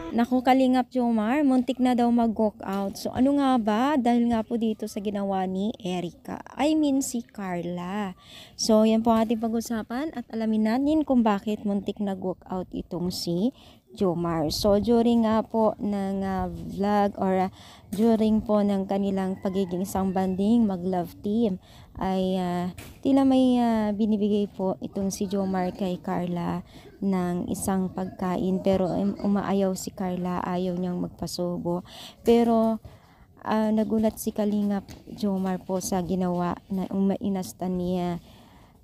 Naku, Kalingap Jomar, muntik na daw mag-walk out. So ano nga ba? Dahil nga po dito sa ginawa ni Erica. I mean si Carla. So yan po ang ating pag-usapan at alamin natin kung bakit muntik nag-walk out itong si Jomar. So during nga po ng vlog or during po ng kanilang pagiging isang banding mag-love team ay tila may binibigay po itong si Jomar kay Carla ng isang pagkain, pero umaayaw si Carla, ayaw niyang magpasubo. Pero nagulat si Kalingap Jomar po sa ginawa na umainastan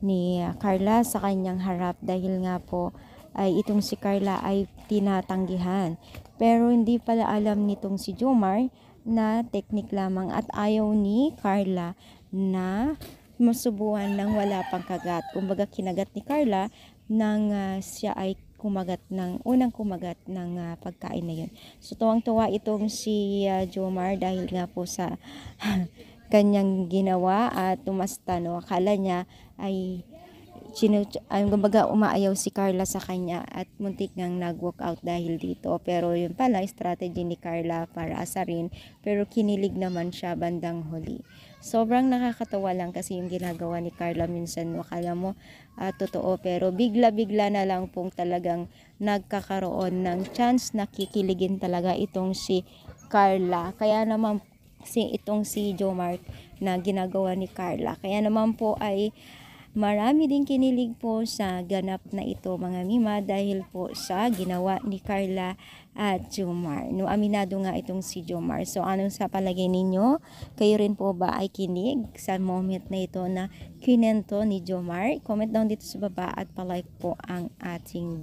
ni Carla sa kanyang harap, dahil nga po ay itong si Carla ay tinatanggihan. Pero hindi pala alam nitong si Jomar na technique lamang at ayaw ni Carla na masubuhan ng wala pang kagat. Kumbaga kinagat ni Carla nang siya ay unang kumagat ng pagkain na yun. So tuwang-tuwa itong si Jomar dahil nga po sa kanyang ginawa at tumasta, no. Akala niya ay kumbaga umaayaw si Carla sa kanya at muntik ngang nag-walk out dahil dito. Pero yun pala, strategy ni Carla para asarin, pero kinilig naman siya bandang huli. Sobrang nakakatawa lang kasi yung ginagawa ni Carla minsan, akala mo totoo, pero bigla-bigla na lang pong talagang nagkakaroon ng chance na kikiligin talaga itong si Carla. Kaya naman itong si Jomar na ginagawa ni Carla. Kaya naman po ay marami din kinilig po sa ganap na ito, mga mima, dahil po sa ginawa ni Carla at Jomar. No, aminado nga itong si Jomar. So anong sa palagay ninyo? Kayo rin po ba ay kinig sa moment na ito na kinento ni Jomar? Comment down dito sa baba at palike po ang ating video.